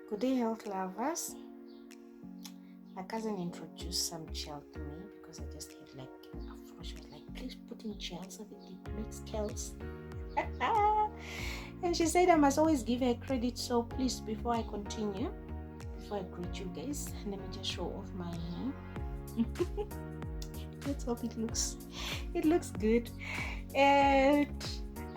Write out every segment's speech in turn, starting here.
Good day, health lovers. My cousin introduced some gel to me because I just had like an afro. She was like, please put in gel so that it makes curls. And she said I must always give her credit. So please, before I continue, before I greet you guys, let me just show off my hair. Let's hope it looks good. And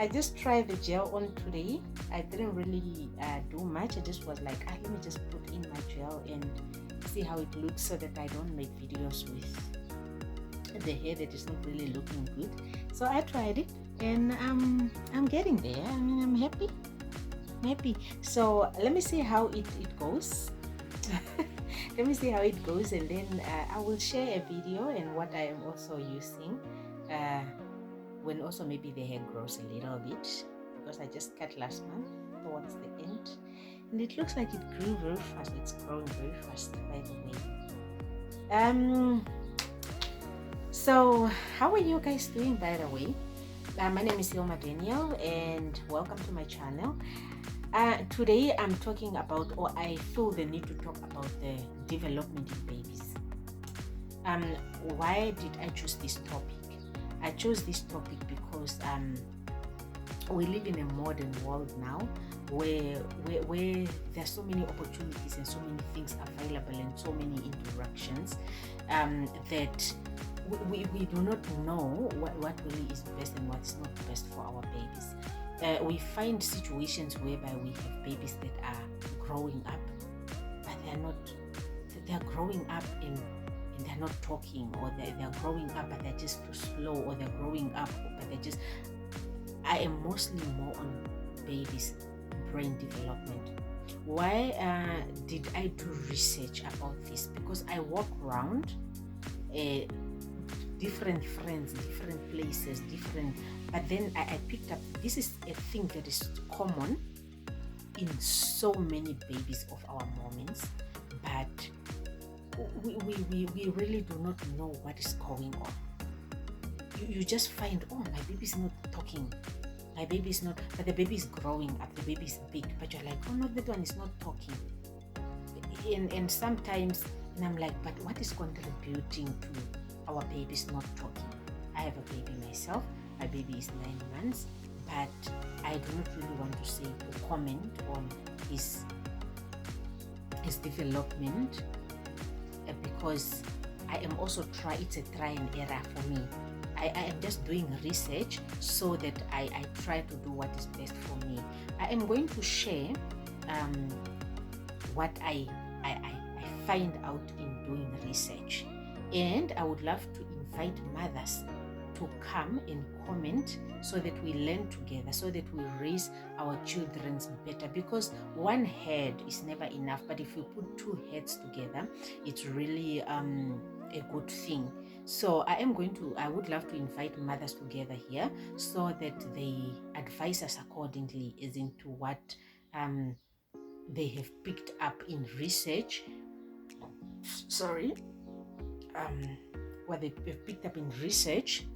I just tried the gel on today. I didn't really do much. I just was like, let me just put in my gel and see how it looks so that I don't make videos with the hair that is not really looking good. So I tried it and I'm getting there. I mean, I'm happy. So let me see how it goes. Let me see how it goes, and then I will share a video and what I am also using when also maybe the hair grows a little bit, because I just cut last month towards the end, and it looks like it grew very fast. It's growing very fast, by the way. So how are you guys doing, by the way? My name is Hilma Daniel and welcome to my channel. Today I'm talking about, or I feel the need to talk about, the development in babies. Why did I choose this topic? I chose this topic because we live in a modern world now where there are so many opportunities and so many things available and so many interactions that we do not know what really is best and what's not best for our babies. We find situations whereby we have babies that are growing up, but they're growing up and they're not talking, or they're growing up but they're just too slow, or they're growing up but they're just... I am mostly more on babies' brain development. Why did I do research about this? Because I walk around different friends, different places, but then I picked up, this is a thing that is common in so many babies of our moments, but we really do not know what is going on. You just find, oh, my baby is not talking, my baby is not, but the baby is growing up, the baby is big, but you're like, oh no, that one is not talking. And sometimes, and I'm like, but what is contributing to our babies not talking? I have a baby myself. My baby is 9 months, but I do not really want to say or comment on his development because I am also it's a try and error for me. I am just doing research so that I try to do what is best for me. I am going to share what I find out in doing research, and I would love to invite mothers to come and comment so that we learn together, so that we raise our children better, because one head is never enough, but if you put 2 heads together, it's really a good thing. So I would love to invite mothers together here so that they advise us accordingly as into what they have picked up in research. What they've picked up in research,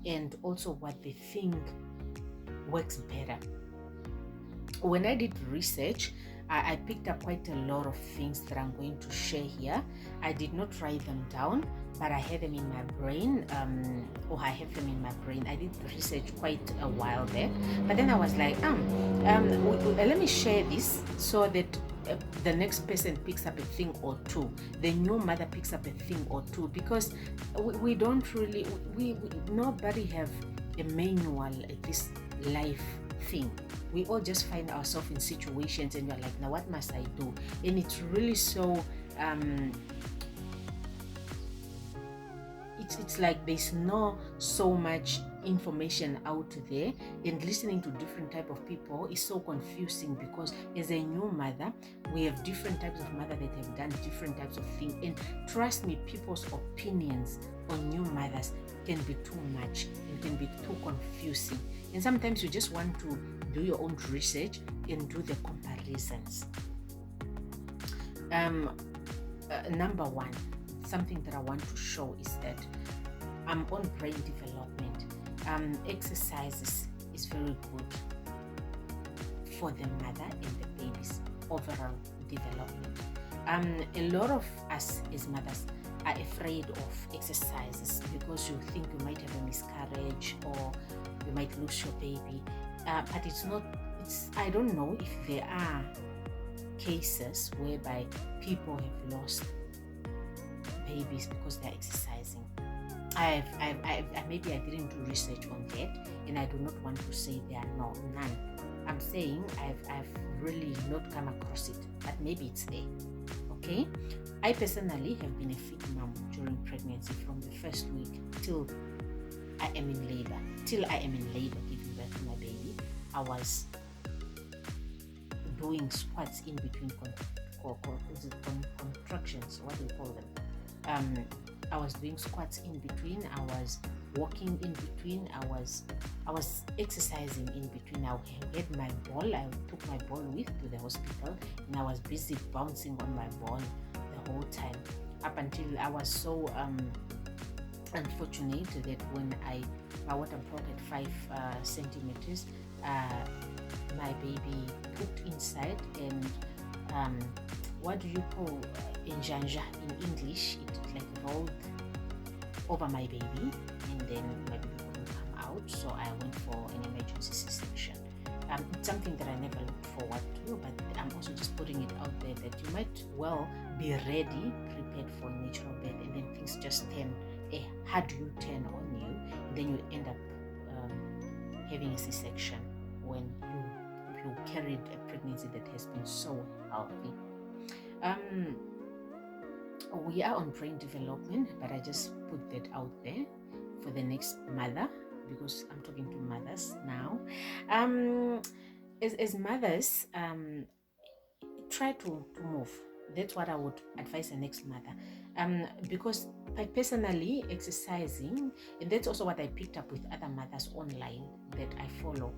and also what they think works better. When I did research, I picked up quite a lot of things that I'm going to share here. I did not write them down, but I had them in my brain, or I have them in my brain. I did research quite a while back, but then I was like, let me share this so that the next person picks up a thing or two, the new mother picks up a thing or two, because we don't really, nobody have a manual at this life thing. We all just find ourselves in situations and we're like, now what must I do? And it's really so it's like there's no so much information out there, and listening to different type of people is so confusing, because as a new mother, we have different types of mother that have done different types of things, and trust me, people's opinions on new mothers can be too much and can be too confusing, and sometimes you just want to do your own research and do the comparisons. Number one, something that I want to show is that I'm on brain development. Exercises is very good for the mother and the baby's overall development. A lot of us as mothers are afraid of exercises because you think you might have a miscarriage or you might lose your baby. But it's not, I don't know if there are cases whereby people have lost babies because they're exercising. Maybe I didn't do research on that, and I do not want to say there are none. I'm saying I've really not come across it, but maybe it's there. Okay, I personally have been a fit mom during pregnancy from the first week till I am in labor. Till I am in labor giving birth to my baby, I was doing squats in between contractions. What do you call them? I was doing squats in between. I was walking in between. I was exercising in between. I had my ball. I took my ball with to the hospital, and I was busy bouncing on my ball the whole time up until I was so unfortunate that when my water broke at 5 centimeters, my baby pooped inside, and what do you call injanja in English? It like rolled over my baby, and then my baby couldn't come out, so I went for an emergency C-section. It's something that I never looked forward to, but I'm also just putting it out there that you might well be ready, prepared for natural birth, and then things just turn a hard U-turn on you, and then you end up having a C-section when you carried a pregnancy that has been so healthy. We are on brain development, but I just put that out there for the next mother, because I'm talking to mothers now. As mothers, try to move. That's what I would advise the next mother. Because I personally exercising, and that's also what I picked up with other mothers online that I follow.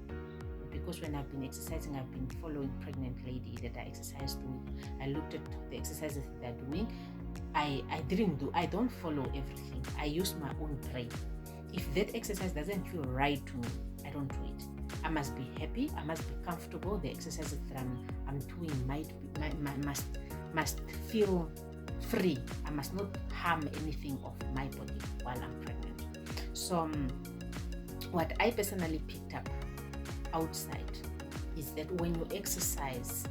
Because when I've been exercising, I've been following pregnant ladies that I exercised with. I looked at the exercises that they're doing. I don't follow everything. I use my own brain. If that exercise doesn't feel right to me, I don't do it. I must be happy. I must be comfortable. The exercises that I'm doing must feel free. I must not harm anything of my body while I'm pregnant. So what I personally picked up outside is that when you exercise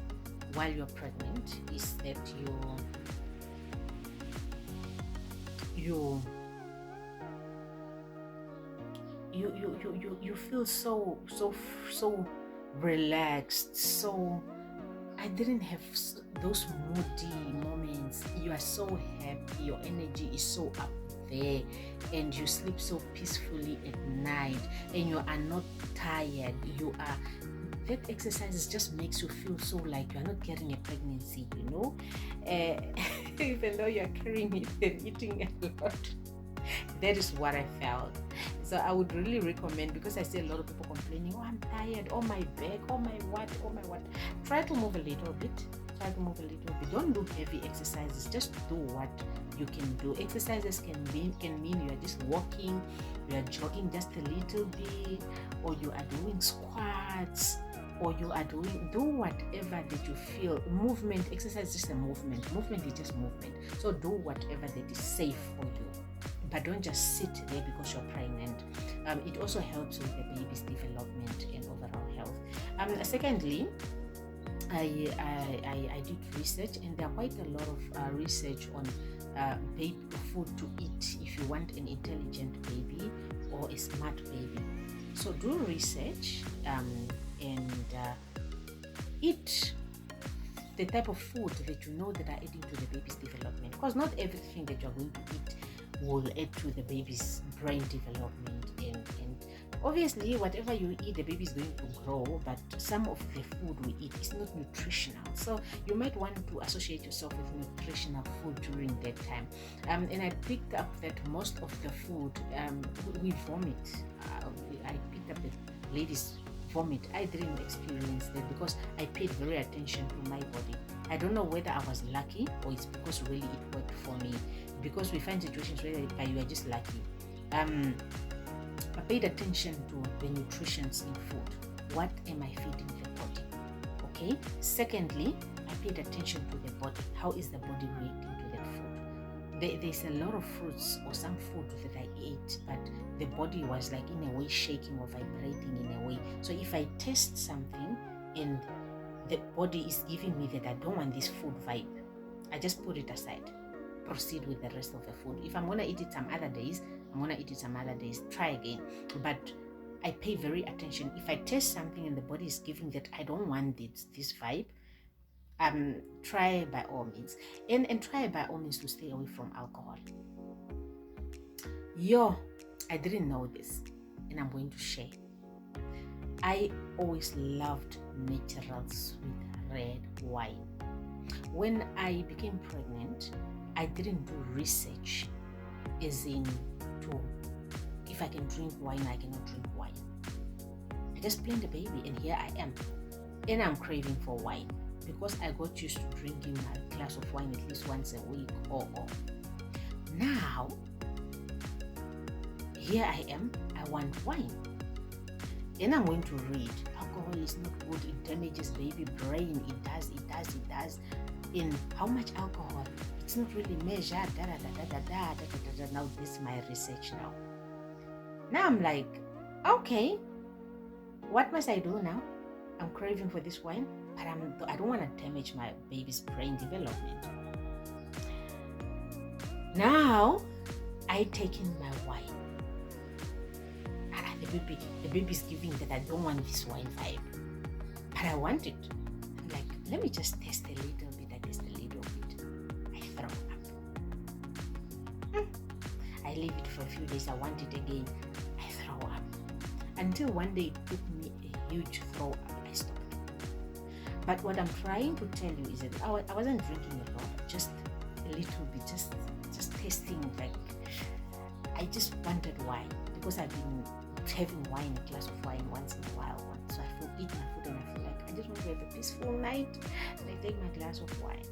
while you're pregnant, is that you feel so relaxed. So I didn't have those moody moments. You are so happy, your energy is so up there, and you sleep so peacefully at night, and you are not tired. That exercise just makes you feel so like you are not carrying a pregnancy, even though you are carrying it and eating a lot. That is what I felt. So I would really recommend, because I see a lot of people complaining, oh, I'm tired, oh, my back, oh, my what. Try to move a little bit. Don't do heavy exercises. Just do what you can do. Exercises can mean you are just walking, you are jogging just a little bit, or you are doing squats, or you are do whatever that you feel. Movement, exercise is just a movement. Movement is just movement. So do whatever that is safe for you. But don't just sit there because you're pregnant. It also helps with the baby's development and overall health. Secondly, I did research, and there are quite a lot of research on baby food to eat if you want an intelligent baby or a smart baby. So do research and eat the type of food that you know that are aiding to the baby's development, because not everything that you're going to eat will add to the baby's brain development, and obviously whatever you eat, the baby is going to grow, but some of the food we eat is not nutritional, so you might want to associate yourself with nutritional food during that time. And I picked up that most of the food, we vomit. I picked up that ladies vomit. I didn't experience that because I paid very attention to my body. I don't know whether I was lucky or it's because really it worked for me, because we find situations where you are just lucky. I paid attention to the nutrition in food. What am I feeding the body? Okay. Secondly, I paid attention to the body. How is the body reacting to that food? There's a lot of fruits or some food that I ate, but the body was like in a way shaking or vibrating in a way. So if I taste something and the body is giving me that I don't want this food vibe, I just put it aside, proceed with the rest of the food. If I'm going to eat it some other days, I'm going to eat it some other days, try again. But I pay very attention. If I taste something and the body is giving that I don't want this vibe, try by all means. And try by all means to stay away from alcohol. I didn't know this, and I'm going to share. I always loved natural sweet red wine. When I became pregnant, I didn't do research as in to if I can drink wine, I cannot drink wine. I just planned a baby, and here I am. And I'm craving for wine because I got used to drinking a glass of wine at least once a week or now, here I am, I want wine. And I'm going to read, alcohol is not good, it damages baby brain, it does. In how much alcohol? It's not really measured, Now this is my research now. Now I'm like, okay, what must I do now? I'm craving for this wine, but I don't want to damage my baby's brain development. Now, I take in my wine. The baby's giving that I don't want this wine vibe, but I want it. I'm like, let me just taste a little bit. I taste a little bit. I throw up. I leave it for a few days. I want it again. I throw up. Until one day it took me a huge throw up. I stopped. But what I'm trying to tell you is that I wasn't drinking a lot, just a little bit, just tasting. Like I just wanted wine because I've been having wine, a glass of wine once in a while. So I feel eat my food and I feel like I just want to have a peaceful night. And I take my glass of wine.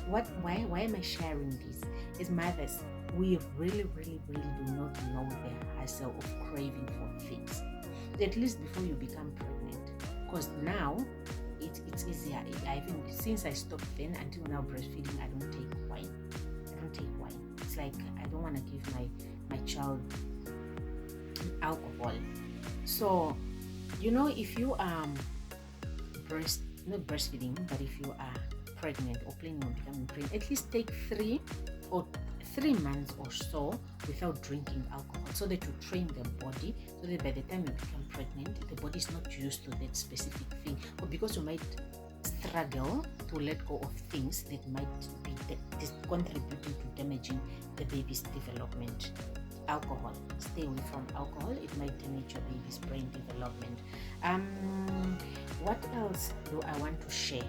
Why am I sharing this? As mothers, we really do not know the hassle of craving for things. At least before you become pregnant. Because now it's easier. Since I stopped then until now breastfeeding, I don't take wine. It's like I don't want to give my child alcohol. So, if you are not breastfeeding, but if you are pregnant or planning on becoming pregnant, at least take 3 months or so without drinking alcohol, so that you train the body, so that by the time you become pregnant, the body is not used to that specific thing, or because you might struggle to let go of things that might be contributing to damaging the baby's development. Alcohol. Stay away from alcohol. It might damage your baby's brain development. What else do I want to share?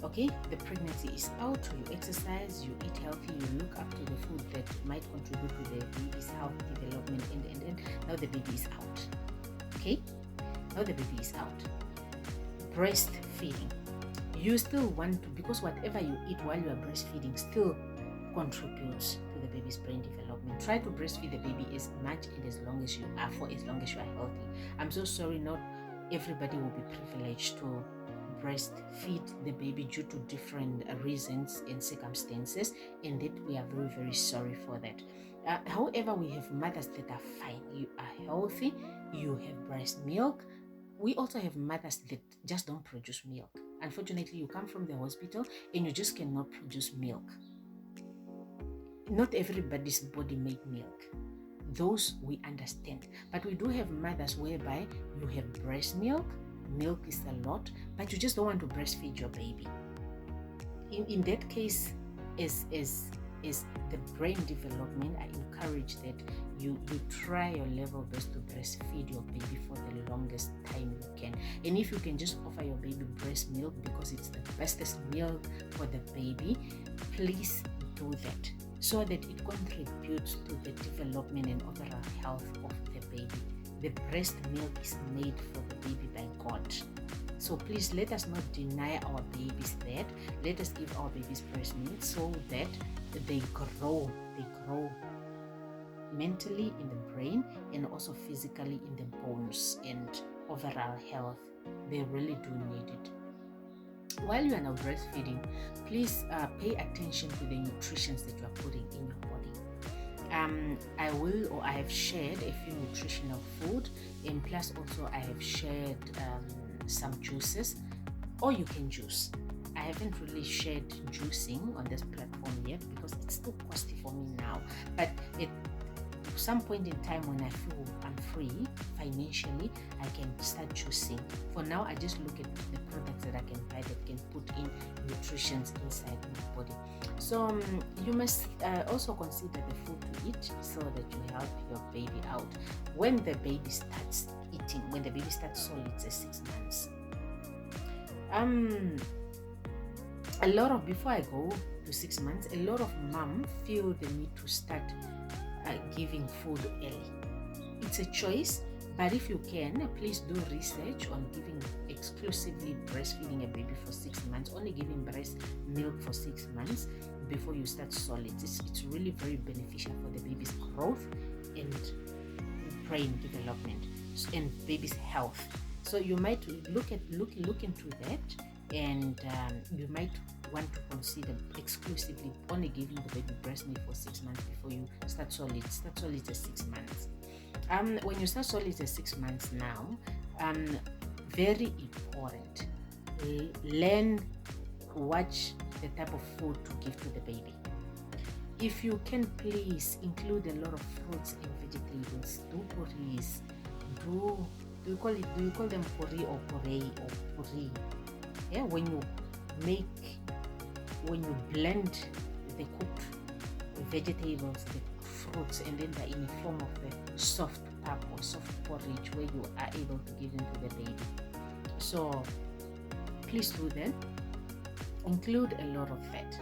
Okay, the pregnancy is out. You exercise, you eat healthy, you look up to the food that might contribute to the baby's health development, and now the baby is out. Okay, now the baby is out. Breastfeeding. You still want to, because whatever you eat while you are breastfeeding still contributes to the baby's brain development. Try to breastfeed the baby as much and as long as you are, for as long as you are healthy. I'm so sorry, not everybody will be privileged to breastfeed the baby due to different reasons and circumstances, and that we are very sorry for that. However, we have mothers that are fine. You are healthy, you have breast milk. We also have mothers that just don't produce milk. Unfortunately, you come from the hospital and you just cannot produce milk. Not everybody's body make milk. Those we understand. But we do have mothers whereby you have breast milk is a lot, but you just don't want to breastfeed your baby. In that case, as the brain development, I encourage that you try your level best to breastfeed your baby for the longest time you can. And if you can just offer your baby breast milk because it's the bestest milk for the baby, please do that, so that it contributes to the development and overall health of the baby. The breast milk is made for the baby by God. So please let us not deny our babies that. Let us give our babies breast milk so that they grow mentally in the brain and also physically in the bones and overall health. They really do need it. while you are now breastfeeding, please pay attention to the nutritions that you are putting in your body. I have shared a few nutritional food, and plus also I have shared some juices, or you can juice. I haven't really shared juicing on this platform yet because it's too costly for me now. But at some point in time when I feel I'm free financially, I can start juicing. For now, I just look at the products that I can buy that can put in nutritions inside my body. So you must also consider the food to eat so that you help your baby out. When the baby starts eating, when the baby starts solids at 6 months, before I go to 6 months, a lot of mom feel the need to start giving food early. It's a choice, but if you can, please do research on giving exclusively breastfeeding a baby for 6 months, only giving breast milk for 6 months before you start solids. It's really very beneficial for the baby's growth and brain development and baby's health. So you might look into that, and you might want to consider exclusively only giving the baby breast milk for 6 months before you start solids. Start solids at 6 months. When you start solids at 6 months now, very important, watch the type of food to give to the baby. If you can, please include a lot of fruits and vegetables. Do purees. Do you call them puree or puree or puree? Yeah, when you blend the cooked vegetables, the fruits, and then they're in the form of a soft pap or soft porridge where you are able to give them to the baby. So please do that. Include a lot of fat.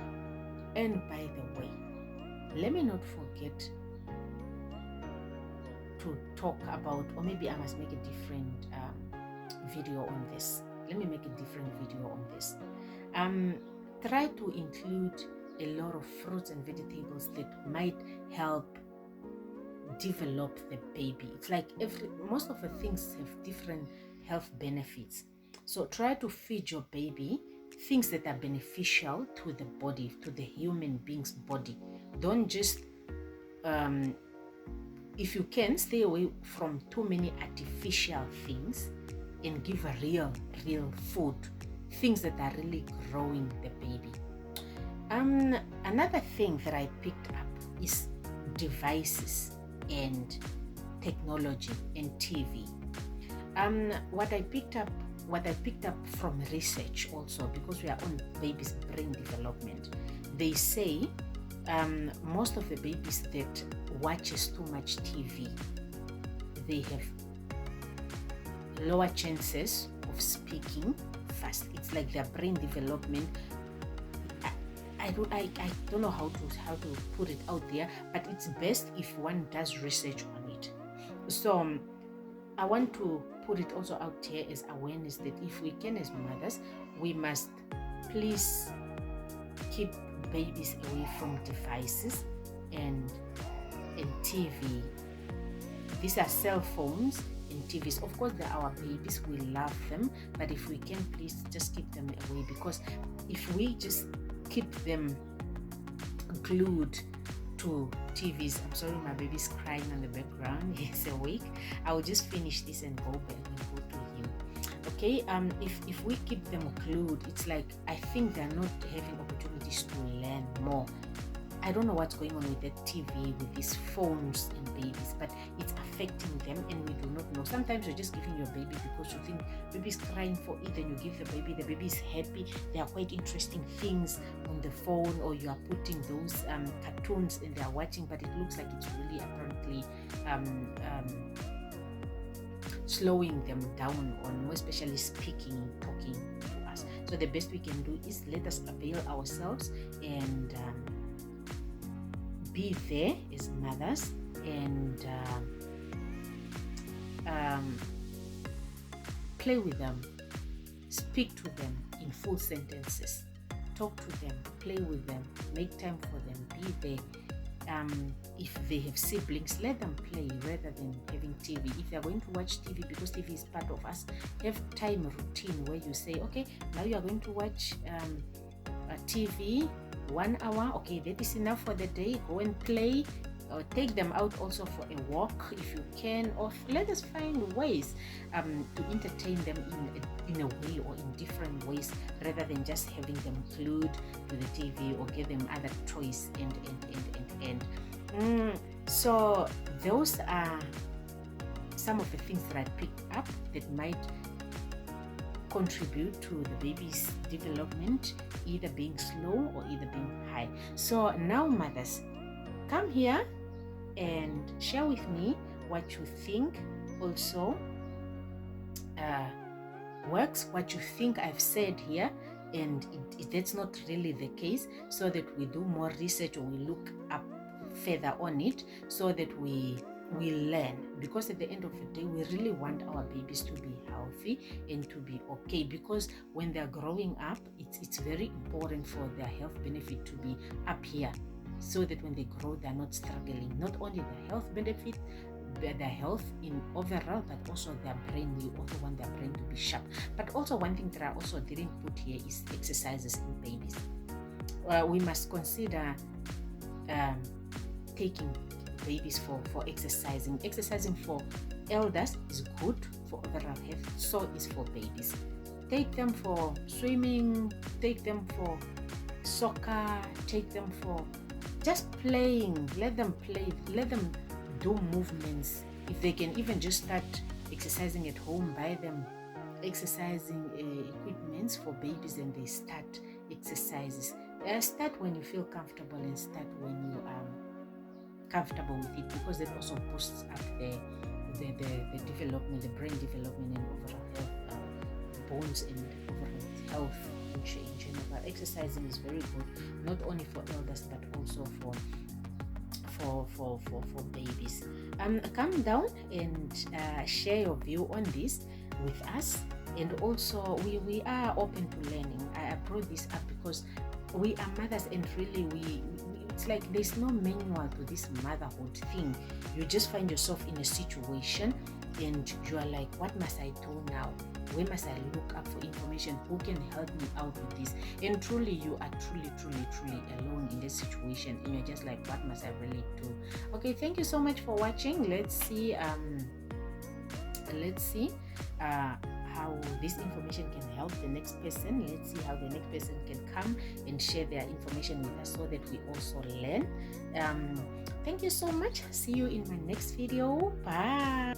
And by the way, let me not forget to talk about, or maybe I must make a different video on this. Let me make a different video on this. Try to include a lot of fruits and vegetables that might help develop the baby. It's like most of the things have different health benefits. So try to feed your baby things that are beneficial to the body, to the human being's body. Don't just, if you can, stay away from too many artificial things and give a real food, things that are really growing the baby. Another thing that I picked up is devices and technology and TV. What I picked up from research also, because we are on baby's brain development, they say most of the babies that watches too much TV, they have lower chances of speaking fast. It's like their brain development. I don't know how to put it out there, but it's best if one does research on it. So I want to put it also out here as awareness that if we can, as mothers, we must please keep babies away from devices and TV. These are cell phones and TVs. Of course, they're our babies. We love them, but if we can, please just keep them away, because if we just keep them glued to TVs. I'm sorry, my baby's crying in the background. He's awake. I will just finish this and go back and go to him. Okay, if we keep them glued, it's like I think they're not having opportunities to learn more. I don't know what's going on with that TV, with these phones and babies, but it's affecting them and we do not know. Sometimes you're just giving your baby because you think baby's crying for it, and you give the baby is happy. There are quite interesting things on the phone, or you are putting those cartoons and they're watching, but it looks like it's really apparently slowing them down on, more especially speaking, talking to us. So the best we can do is let us avail ourselves and be there as mothers and play with them, speak to them in full sentences, talk to them, play with them, make time for them, be there. if they have siblings, let them play rather than having TV. If they're going to watch TV, because TV is part of us, have time routine where you say, okay, now you are going to watch a TV 1 hour. Okay, that is enough for the day. Go and play. Or take them out also for a walk if you can, or let us find ways to entertain them in a way or in different ways, rather than just having them glued to the TV or give them other toys so those are some of the things that I picked up that might contribute to the baby's development, either being slow or either being high. So now, mothers, come here and share with me what you think also works, what you think I've said here, and that's not really the case, so that we do more research or we look up further on it, so that we learn. Because at the end of the day, we really want our babies to be healthy and to be okay, because when they're growing up, it's very important for their health benefit to be up here, so that when they grow, they're not struggling. Not only the health benefit, their health in overall, but also their brain. We also want their brain to be sharp. But also one thing that I also didn't put here is exercises in babies. We must consider taking babies for exercising. Exercising for elders is good for overall health, so is for babies. Take them for swimming, take them for soccer, take them for just playing. Let them play, let them do movements. If they can even just start exercising at home, buy them exercising equipments for babies, and they start exercises. Start when you feel comfortable and start when you are comfortable with it, because it also boosts up the development, the brain development, and overall health, bones and overall health in general. Exercising is very good, not only for elders but also for babies. Come down and share your view on this with us, and also we are open to learning. I brought this up because we are mothers, and really we it's like there's no manual to this motherhood thing. You just find yourself in a situation and you are like, what must I do now? Where must I look up for information? Who can help me out with this? And truly, you are truly alone in this situation, and you're just like, what must I really do? Okay, thank you so much for watching. Let's see how this information can help the next person. Let's see how the next person can come and share their information with us, so that we also learn. Thank you so much. See you in my next video. Bye.